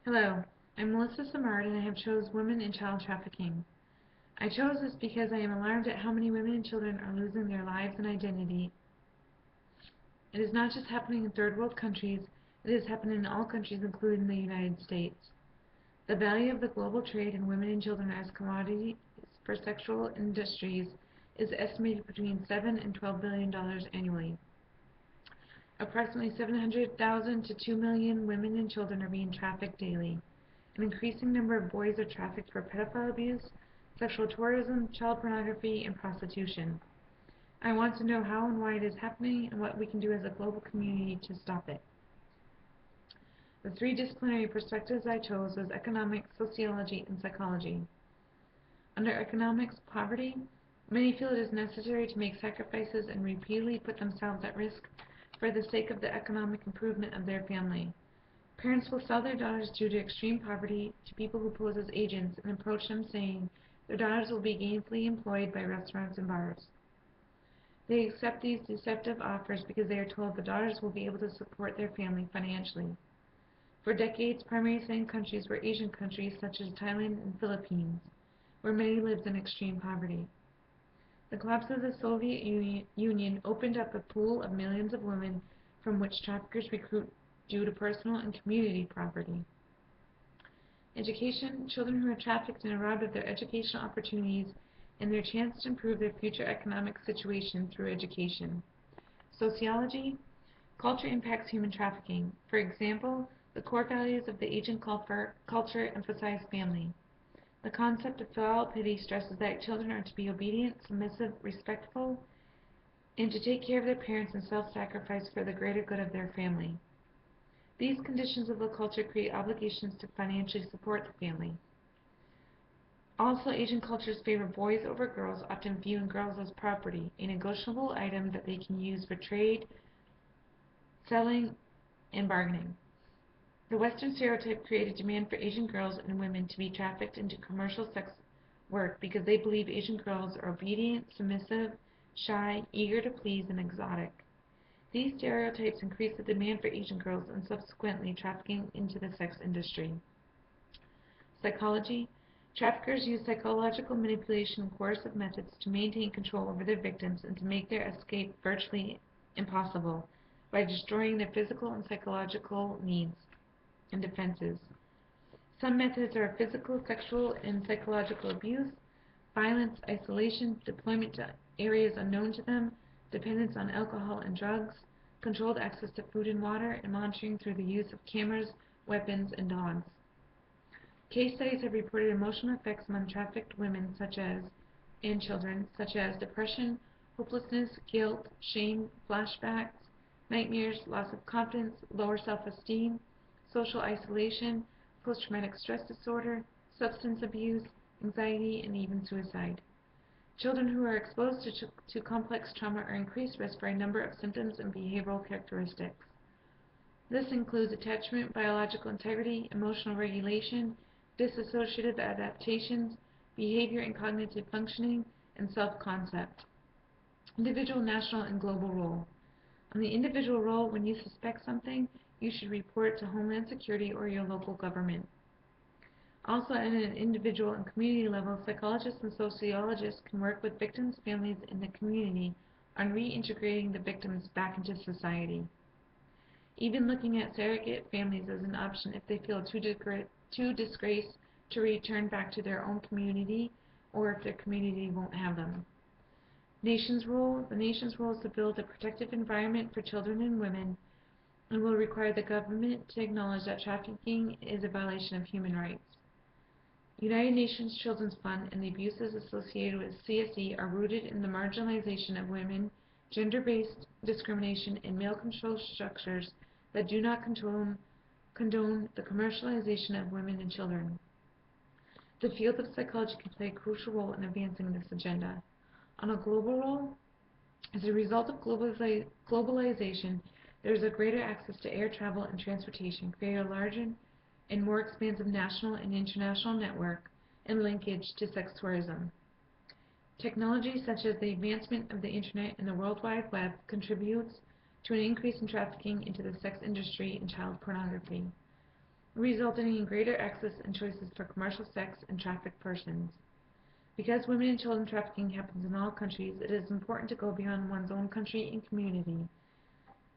Hello, I'm Melissa Samard and I have chose Women in Child Trafficking. I chose this because I am alarmed at how many women and children are losing their lives and identity. It is not just happening in third world countries, it is happening in all countries including the United States. The value of the global trade in women and children as commodities for sexual industries is estimated between $7 and $12 billion annually. Approximately 700,000 to 2 million women and children are being trafficked daily. An increasing number of boys are trafficked for pedophile abuse, sexual tourism, child pornography, and prostitution. I want to know how and why it is happening and what we can do as a global community to stop it. The three disciplinary perspectives I chose was economics, sociology, and psychology. Under economics, poverty, many feel it is necessary to make sacrifices and repeatedly put themselves at risk for the sake of the economic improvement of their family. Parents will sell their daughters due to extreme poverty to people who pose as agents and approach them saying their daughters will be gainfully employed by restaurants and bars. They accept these deceptive offers because they are told the daughters will be able to support their family financially. For decades, primary same countries were Asian countries such as Thailand and Philippines, where many lived in extreme poverty. The collapse of the Soviet Union opened up a pool of millions of women from which traffickers recruit due to personal and community poverty. Education: children who are trafficked and robbed of their educational opportunities and their chance to improve their future economic situation through education. Sociology: culture impacts human trafficking. For example, the core values of the Asian culture emphasize family. The concept of filial piety stresses that children are to be obedient, submissive, respectful, and to take care of their parents and self-sacrifice for the greater good of their family. These conditions of the culture create obligations to financially support the family. Also, Asian cultures favor boys over girls, often viewing girls as property, a negotiable item that they can use for trade, selling, and bargaining. The Western stereotype created demand for Asian girls and women to be trafficked into commercial sex work because they believe Asian girls are obedient, submissive, shy, eager to please, and exotic. These stereotypes increase the demand for Asian girls and subsequently trafficking into the sex industry. Psychology: traffickers use psychological manipulation and coercive methods to maintain control over their victims and to make their escape virtually impossible by destroying their physical and psychological needs and defenses. Some methods are physical, sexual, and psychological abuse, violence, isolation, deployment to areas unknown to them, dependence on alcohol and drugs, controlled access to food and water, and monitoring through the use of cameras, weapons, and dogs. Case studies have reported emotional effects among trafficked women and children, such as depression, hopelessness, guilt, shame, flashbacks, nightmares, loss of confidence, lower self-esteem, social isolation, post-traumatic stress disorder, substance abuse, anxiety, and even suicide. Children who are exposed to complex trauma are increased risk for a number of symptoms and behavioral characteristics. This includes attachment, biological integrity, emotional regulation, dissociative adaptations, behavior and cognitive functioning, and self-concept. Individual, national, and global role. On the individual role, when you suspect something, you should report to Homeland Security or your local government. Also, at an individual and community level, psychologists and sociologists can work with victims' families in the community on reintegrating the victims back into society. Even looking at surrogate families as an option if they feel too disgraced to return back to their own community or if their community won't have them. Nation's role: the nation's role is to build a protective environment for children and women and will require the government to acknowledge that trafficking is a violation of human rights. United Nations Children's Fund and the abuses associated with CSE are rooted in the marginalization of women, gender-based discrimination, and male-controlled structures that do not condone the commercialization of women and children. The field of psychology can play a crucial role in advancing this agenda. On a global role, as a result of globalization, there is a greater access to air travel and transportation, creating a larger and more expansive national and international network and linkage to sex tourism. Technology such as the advancement of the Internet and the World Wide Web contributes to an increase in trafficking into the sex industry and child pornography. resulting in greater access and choices for commercial sex and trafficked persons. Because women and children trafficking happens in all countries, it is important to go beyond one's own country and community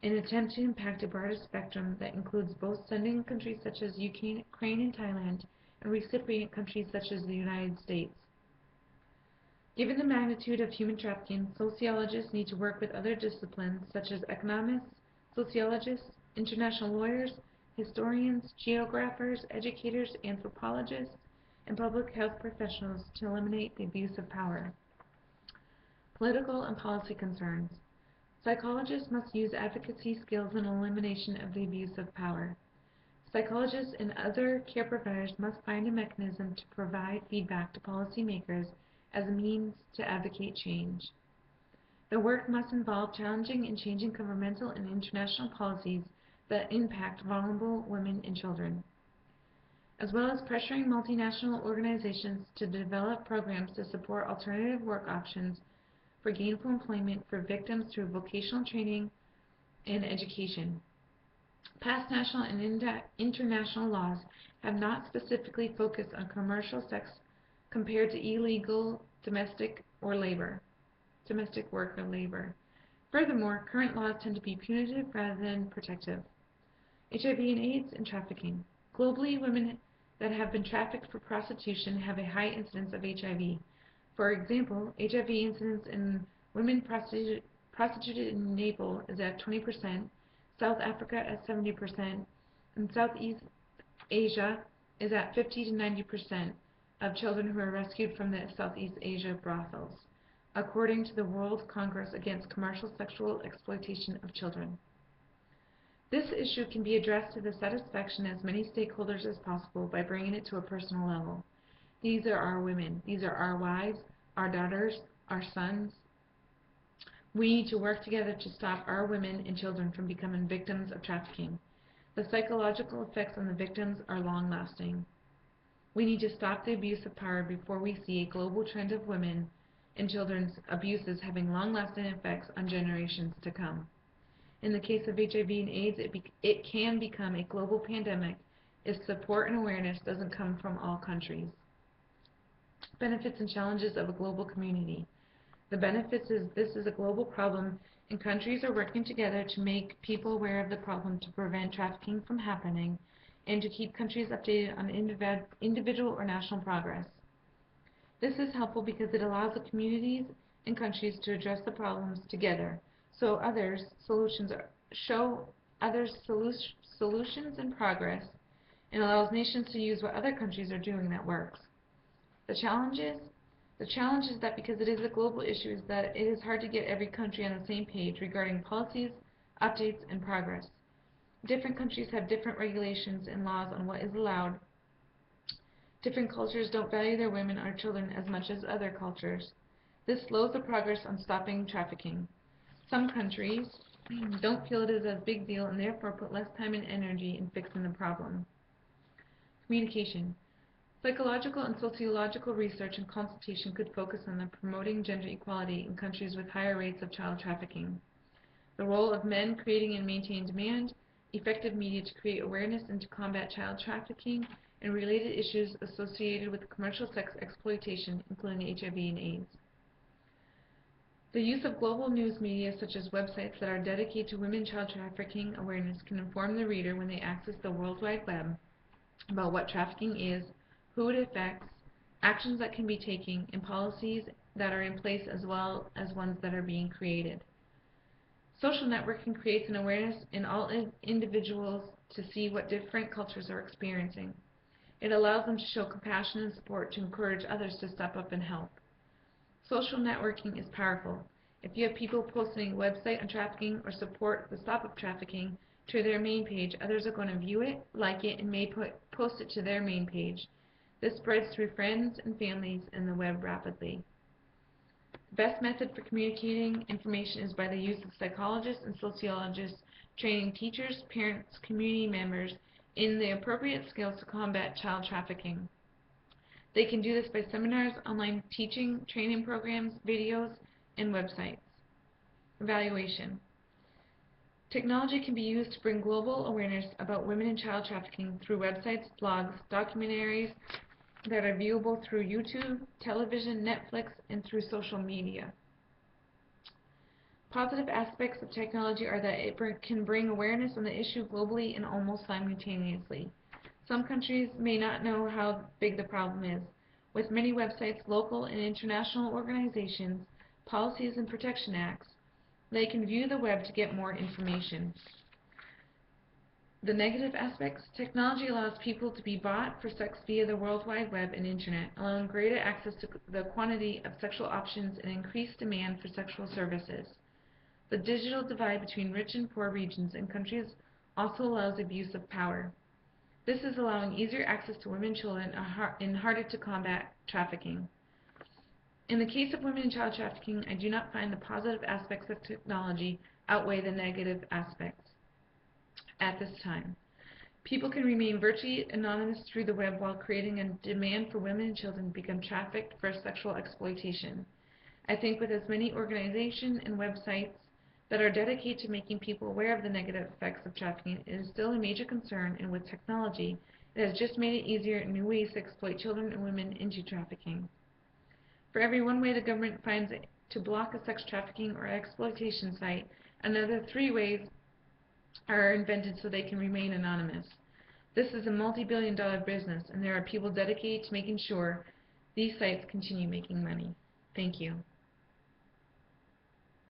in an attempt to impact a broader spectrum that includes both sending countries such as Ukraine and Thailand and recipient countries such as the United States. Given the magnitude of human trafficking, sociologists need to work with other disciplines such as economists, sociologists, international lawyers, historians, geographers, educators, anthropologists, and public health professionals to eliminate the abuse of power. Political and policy concerns. Psychologists must use advocacy skills in elimination of the abuse of power. Psychologists and other care providers must find a mechanism to provide feedback to policymakers as a means to advocate change. The work must involve challenging and changing governmental and international policies that impact vulnerable women and children, as well as pressuring multinational organizations to develop programs to support alternative work options for gainful employment for victims through vocational training and education. Past national and international laws have not specifically focused on commercial sex compared to illegal domestic work or labor. Furthermore, current laws tend to be punitive rather than protective. HIV and AIDS and trafficking. Globally, women that have been trafficked for prostitution have a high incidence of HIV. For example, HIV incidence in women prostituted in Nepal is at 20%, South Africa at 70%, and Southeast Asia is at 50 to 90% of children who are rescued from the Southeast Asia brothels, according to the World Congress Against Commercial Sexual Exploitation of Children. This issue can be addressed to the satisfaction of as many stakeholders as possible by bringing it to a personal level. These are our women. These are our wives, our daughters, our sons. We need to work together to stop our women and children from becoming victims of trafficking. The psychological effects on the victims are long-lasting. We need to stop the abuse of power before we see a global trend of women and children's abuses having long-lasting effects on generations to come. In the case of HIV and AIDS, it can become a global pandemic if support and awareness doesn't come from all countries. Benefits and challenges of a global community. The benefits is this is a global problem, and countries are working together to make people aware of the problem to prevent trafficking from happening and to keep countries updated on individual or national progress. This is helpful because it allows the communities and countries to address the problems together, so show others solutions and progress, and allows nations to use what other countries are doing that works. The challenge is that because it is a global issue is that it is hard to get every country on the same page regarding policies, updates, and progress. Different countries have different regulations and laws on what is allowed. Different cultures don't value their women or children as much as other cultures. This slows the progress on stopping trafficking. Some countries don't feel it is a big deal and therefore put less time and energy in fixing the problem. Communication. Psychological and sociological research and consultation could focus on promoting gender equality in countries with higher rates of child trafficking. The role of men creating and maintaining demand, effective media to create awareness and to combat child trafficking, and related issues associated with commercial sex exploitation, including HIV and AIDS. The use of global news media such as websites that are dedicated to women child trafficking awareness can inform the reader when they access the World Wide Web about what trafficking is, who it affects, actions that can be taken, and policies that are in place as well as ones that are being created. Social networking creates an awareness in all individuals to see what different cultures are experiencing. It allows them to show compassion and support to encourage others to step up and help. Social networking is powerful. If you have people posting a website on trafficking or support the stop of trafficking to their main page, others are going to view it, like it, and may post it to their main page. This spreads through friends and families and the web rapidly. The best method for communicating information is by the use of psychologists and sociologists training teachers, parents, community members in the appropriate skills to combat child trafficking. They can do this by seminars, online teaching, training programs, videos, and websites. Evaluation. Technology can be used to bring global awareness about women and child trafficking through websites, blogs, documentaries that are viewable through YouTube, television, Netflix, and through social media. Positive aspects of technology are that it can bring awareness on the issue globally and almost simultaneously. Some countries may not know how big the problem is. With many websites, local and international organizations, policies, and protection acts, they can view the web to get more information. The negative aspects: technology allows people to be bought for sex via the World Wide Web and Internet, allowing greater access to the quantity of sexual options and increased demand for sexual services. The digital divide between rich and poor regions and countries also allows abuse of power. This is allowing easier access to women and children and harder to combat trafficking. In the case of women and child trafficking, I do not find the positive aspects of technology outweigh the negative aspects at this time. People can remain virtually anonymous through the web while creating a demand for women and children to become trafficked for sexual exploitation. I think with as many organizations and websites that are dedicated to making people aware of the negative effects of trafficking, it is still a major concern, and with technology, it has just made it easier in new ways to exploit children and women into trafficking. For every one way the government finds to block a sex trafficking or exploitation site, another 3 ways are invented so they can remain anonymous. This is a multi-billion-dollar business, and there are people dedicated to making sure these sites continue making money. Thank you.